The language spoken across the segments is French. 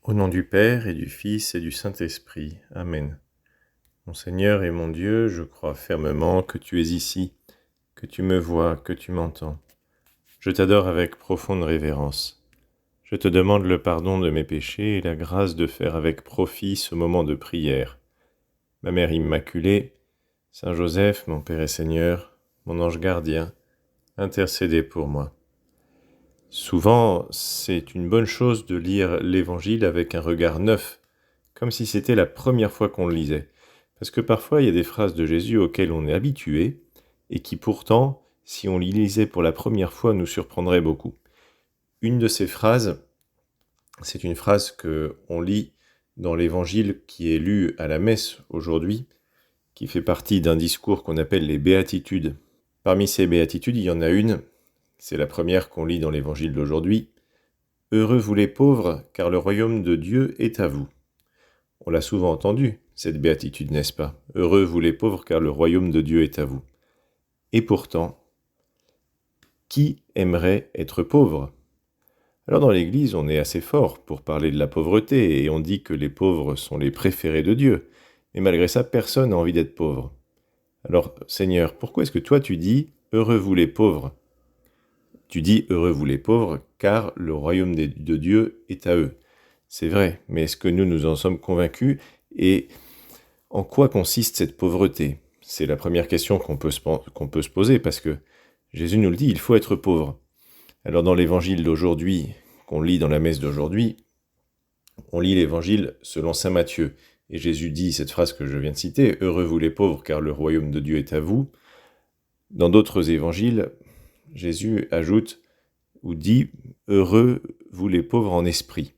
Au nom du Père et du Fils et du Saint-Esprit. Amen. Mon Seigneur et mon Dieu, je crois fermement que tu es ici, que tu me vois, que tu m'entends. Je t'adore avec profonde révérence. Je te demande le pardon de mes péchés et la grâce de faire avec profit ce moment de prière. Ma Mère Immaculée, Saint Joseph, mon Père et Seigneur, mon ange gardien, intercédez pour moi. Souvent, c'est une bonne chose de lire l'Évangile avec un regard neuf, comme si c'était la première fois qu'on le lisait. Parce que parfois, il y a des phrases de Jésus auxquelles on est habitué, et qui pourtant, si on les lisait pour la première fois, nous surprendraient beaucoup. Une de ces phrases, c'est une phrase qu'on lit dans l'Évangile qui est lu à la messe aujourd'hui, qui fait partie d'un discours qu'on appelle les béatitudes. Parmi ces béatitudes, il y en a une, c'est la première qu'on lit dans l'Évangile d'aujourd'hui. « Heureux vous les pauvres, car le royaume de Dieu est à vous. » On l'a souvent entendu, cette béatitude, n'est-ce pas ? « Heureux vous les pauvres, car le royaume de Dieu est à vous. » Et pourtant, qui aimerait être pauvre ? Alors dans l'Église, on est assez fort pour parler de la pauvreté, et on dit que les pauvres sont les préférés de Dieu. Mais malgré ça, personne n'a envie d'être pauvre. Alors, Seigneur, pourquoi est-ce que toi tu dis « Heureux vous les pauvres » ? Tu dis « Heureux vous les pauvres, car le royaume de Dieu est à eux. » C'est vrai, mais est-ce que nous en sommes convaincus ? Et en quoi consiste cette pauvreté ? C'est la première question qu'on peut se poser, parce que Jésus nous le dit, il faut être pauvre. Alors dans l'évangile d'aujourd'hui, qu'on lit dans la messe d'aujourd'hui, on lit l'évangile selon saint Matthieu. Et Jésus dit cette phrase que je viens de citer, « Heureux vous les pauvres, car le royaume de Dieu est à vous. » Dans d'autres évangiles, Jésus ajoute ou dit « Heureux vous les pauvres en esprit ».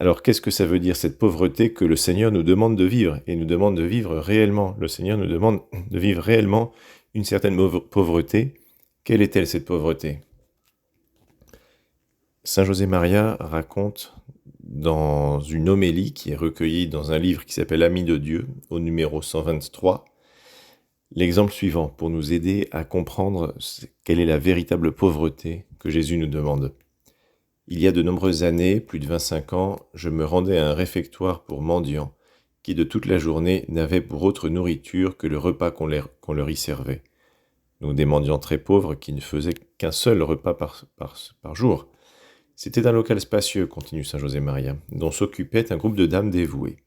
Alors qu'est-ce que ça veut dire cette pauvreté que le Seigneur nous demande de vivre ? Et nous demande de vivre réellement. Le Seigneur nous demande de vivre réellement une certaine pauvreté. Quelle est-elle cette pauvreté ? Saint José Maria raconte dans une homélie qui est recueillie dans un livre qui s'appelle « Amis de Dieu » au numéro 123, l'exemple suivant pour nous aider à comprendre quelle est la véritable pauvreté que Jésus nous demande. Il y a de nombreuses années, plus de 25 ans, je me rendais à un réfectoire pour mendiants, qui de toute la journée n'avaient pour autre nourriture que le repas qu'on leur y servait. Nous, des mendiants très pauvres qui ne faisaient qu'un seul repas par jour. C'était un local spacieux, continue Saint José Maria, dont s'occupait un groupe de dames dévouées.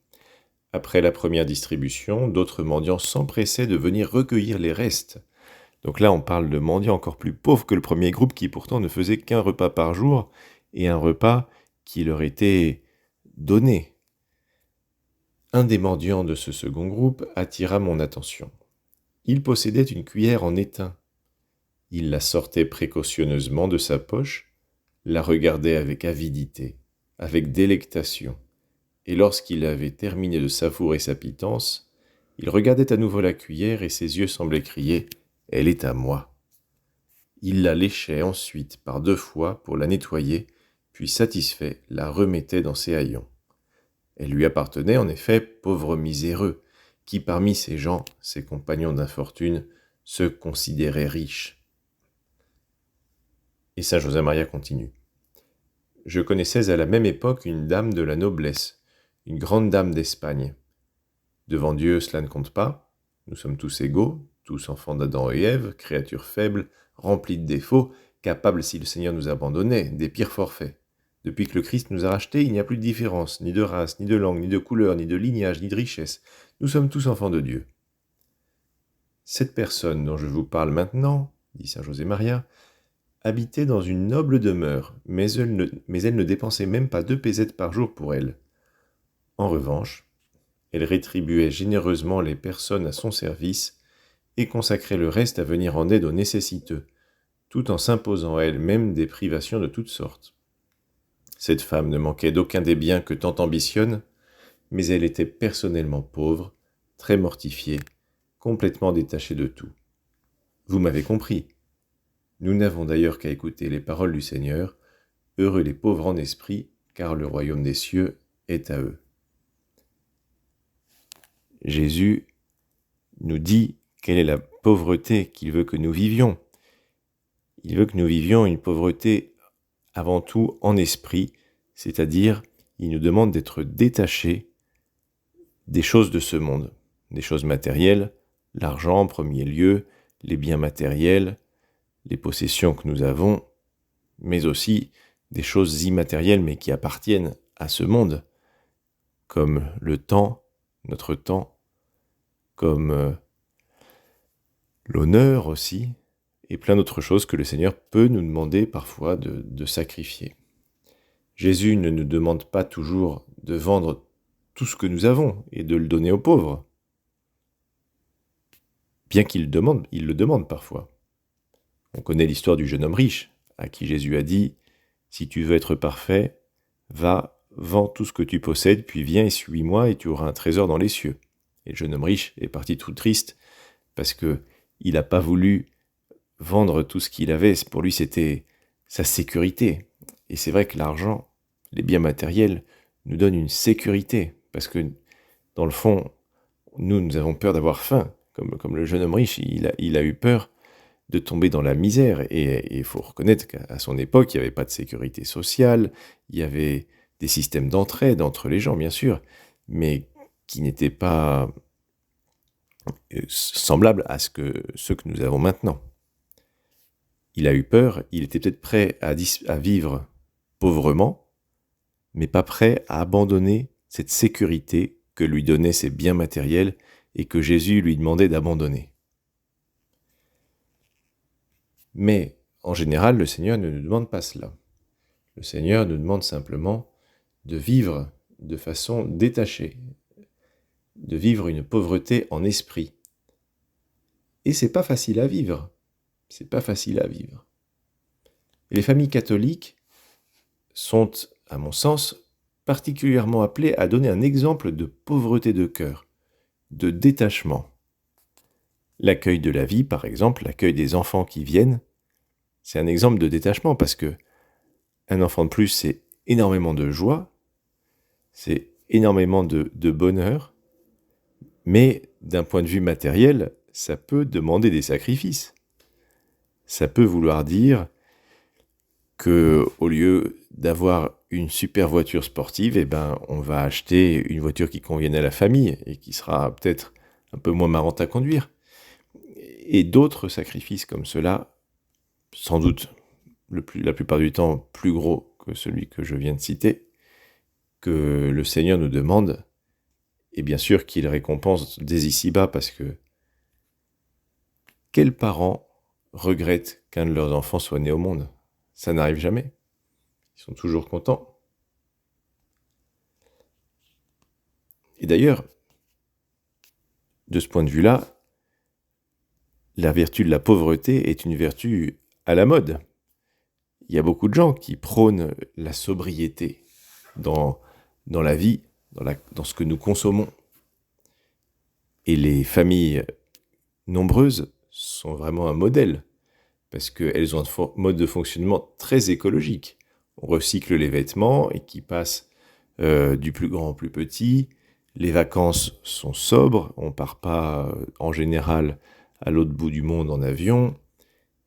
Après la première distribution, d'autres mendiants s'empressaient de venir recueillir les restes. Donc là, on parle de mendiants encore plus pauvres que le premier groupe qui pourtant ne faisait qu'un repas par jour, et un repas qui leur était donné. Un des mendiants de ce second groupe attira mon attention. Il possédait une cuillère en étain. Il la sortait précautionneusement de sa poche, la regardait avec avidité, avec délectation, et lorsqu'il avait terminé de savourer sa pitance, il regardait à nouveau la cuillère et ses yeux semblaient crier « Elle est à moi ». Il la léchait ensuite par 2 fois pour la nettoyer, puis satisfait, la remettait dans ses haillons. Elle lui appartenait en effet, pauvre miséreux, qui parmi ces gens, ses compagnons d'infortune, se considérait riche. Et saint José Maria continue. Je connaissais à la même époque une dame de la noblesse, une grande dame d'Espagne. Devant Dieu, cela ne compte pas, nous sommes tous égaux, tous enfants d'Adam et Ève, créatures faibles, remplies de défauts, capables, si le Seigneur nous abandonnait, des pires forfaits. Depuis que le Christ nous a rachetés, il n'y a plus de différence, ni de race, ni de langue, ni de couleur, ni de lignage, ni de richesse. Nous sommes tous enfants de Dieu. Cette personne dont je vous parle maintenant, dit saint José Maria, habitait dans une noble demeure, mais elle ne dépensait même pas 2 pesettes par jour pour elle. En revanche, elle rétribuait généreusement les personnes à son service et consacrait le reste à venir en aide aux nécessiteux, tout en s'imposant à elle-même des privations de toutes sortes. Cette femme ne manquait d'aucun des biens que tant ambitionne, mais elle était personnellement pauvre, très mortifiée, complètement détachée de tout. Vous m'avez compris. Nous n'avons d'ailleurs qu'à écouter les paroles du Seigneur, « Heureux les pauvres en esprit, car le royaume des cieux est à eux. » Jésus nous dit quelle est la pauvreté qu'il veut que nous vivions. Il veut que nous vivions une pauvreté avant tout en esprit, c'est-à-dire il nous demande d'être détachés des choses de ce monde, des choses matérielles, l'argent en premier lieu, les biens matériels, les possessions que nous avons, mais aussi des choses immatérielles mais qui appartiennent à ce monde, comme le temps, notre temps, comme l'honneur aussi, et plein d'autres choses que le Seigneur peut nous demander parfois de sacrifier. Jésus ne nous demande pas toujours de vendre tout ce que nous avons et de le donner aux pauvres, bien qu'il il le demande parfois. On connaît l'histoire du jeune homme riche, à qui Jésus a dit « Si tu veux être parfait, va, vends tout ce que tu possèdes, puis viens et suis-moi et tu auras un trésor dans les cieux. » Et le jeune homme riche est parti tout triste parce qu'il n'a pas voulu vendre tout ce qu'il avait. Pour lui, c'était sa sécurité. Et c'est vrai que l'argent, les biens matériels, nous donnent une sécurité. Parce que, dans le fond, nous avons peur d'avoir faim. Comme le jeune homme riche, il a eu peur de tomber dans la misère. Et il faut reconnaître qu'à son époque, il n'y avait pas de sécurité sociale, il y avait des systèmes d'entraide entre les gens, bien sûr, mais qui n'étaient pas semblables à ceux que nous avons maintenant. Il a eu peur, il était peut-être prêt à vivre pauvrement, mais pas prêt à abandonner cette sécurité que lui donnaient ses biens matériels et que Jésus lui demandait d'abandonner. Mais, en général, le Seigneur ne nous demande pas cela. Le Seigneur nous demande simplement de vivre de façon détachée, de vivre une pauvreté en esprit. Et c'est pas facile à vivre. C'est pas facile à vivre. Et les familles catholiques sont, à mon sens, particulièrement appelées à donner un exemple de pauvreté de cœur, de détachement. L'accueil de la vie, par exemple, l'accueil des enfants qui viennent, c'est un exemple de détachement parce que un enfant de plus, c'est énormément de joie, c'est énormément de bonheur, mais d'un point de vue matériel, ça peut demander des sacrifices. Ça peut vouloir dire que, au lieu d'avoir une super voiture sportive, on va acheter une voiture qui convienne à la famille et qui sera peut-être un peu moins marrante à conduire. Et d'autres sacrifices comme cela, sans doute la plupart du temps plus gros que celui que je viens de citer, que le Seigneur nous demande, et bien sûr qu'il récompense dès ici-bas, parce que quels parents regrettent qu'un de leurs enfants soit né au monde? Ça n'arrive jamais. Ils sont toujours contents. Et d'ailleurs, de ce point de vue-là, la vertu de la pauvreté est une vertu à la mode. Il y a beaucoup de gens qui prônent la sobriété dans la vie, dans ce que nous consommons. Et les familles nombreuses sont vraiment un modèle, parce qu'elles ont un mode de fonctionnement très écologique. On recycle les vêtements et qui passent du plus grand au plus petit. Les vacances sont sobres, on ne part pas en général à l'autre bout du monde en avion.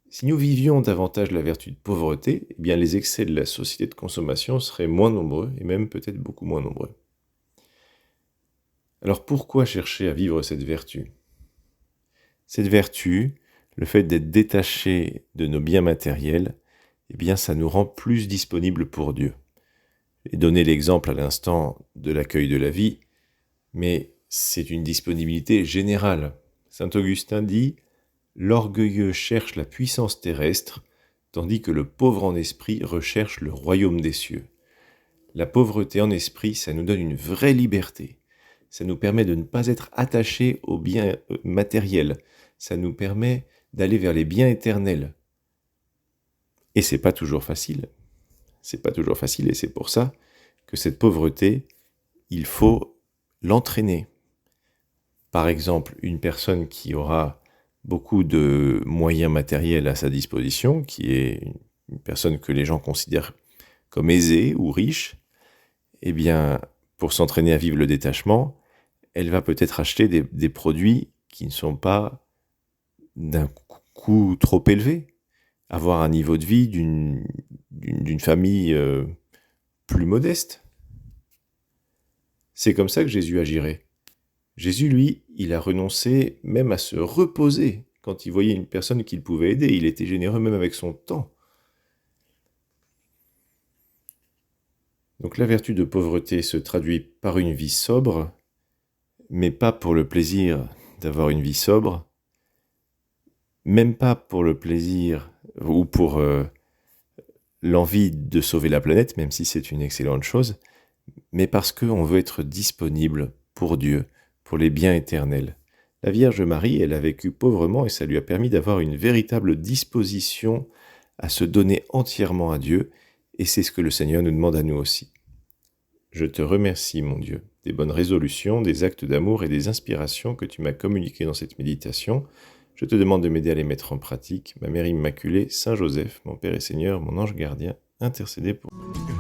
Si nous vivions davantage la vertu de pauvreté, eh bien les excès de la société de consommation seraient moins nombreux, et même peut-être beaucoup moins nombreux. Alors pourquoi chercher à vivre cette vertu? Cette vertu, le fait d'être détaché de nos biens matériels, eh bien ça nous rend plus disponibles pour Dieu. J'ai donné l'exemple à l'instant de l'accueil de la vie, mais c'est une disponibilité générale. Saint Augustin dit « L'orgueilleux cherche la puissance terrestre, tandis que le pauvre en esprit recherche le royaume des cieux. » La pauvreté en esprit, ça nous donne une vraie liberté. Ça nous permet de ne pas être attachés aux biens matériels. Ça nous permet d'aller vers les biens éternels. Et c'est pas toujours facile. C'est pas toujours facile, et c'est pour ça que cette pauvreté, il faut l'entraîner. Par exemple, une personne qui aura beaucoup de moyens matériels à sa disposition, qui est une personne que les gens considèrent comme aisée ou riche, eh bien, pour s'entraîner à vivre le détachement, elle va peut-être acheter des produits qui ne sont pas d'un coût trop élevé, avoir un niveau de vie d'une famille plus modeste. C'est comme ça que Jésus agirait. Jésus, lui, il a renoncé même à se reposer quand il voyait une personne qu'il pouvait aider. Il était généreux même avec son temps. Donc la vertu de pauvreté se traduit par une vie sobre, mais pas pour le plaisir d'avoir une vie sobre, même pas pour le plaisir ou pour l'envie de sauver la planète, même si c'est une excellente chose, mais parce qu'on veut être disponible pour Dieu, pour les biens éternels. La Vierge Marie, elle a vécu pauvrement et ça lui a permis d'avoir une véritable disposition à se donner entièrement à Dieu, et c'est ce que le Seigneur nous demande à nous aussi. Je te remercie, mon Dieu, des bonnes résolutions, des actes d'amour et des inspirations que tu m'as communiquées dans cette méditation. Je te demande de m'aider à les mettre en pratique. Ma Mère Immaculée, Saint Joseph, mon Père et Seigneur, mon ange gardien, intercédez pour moi.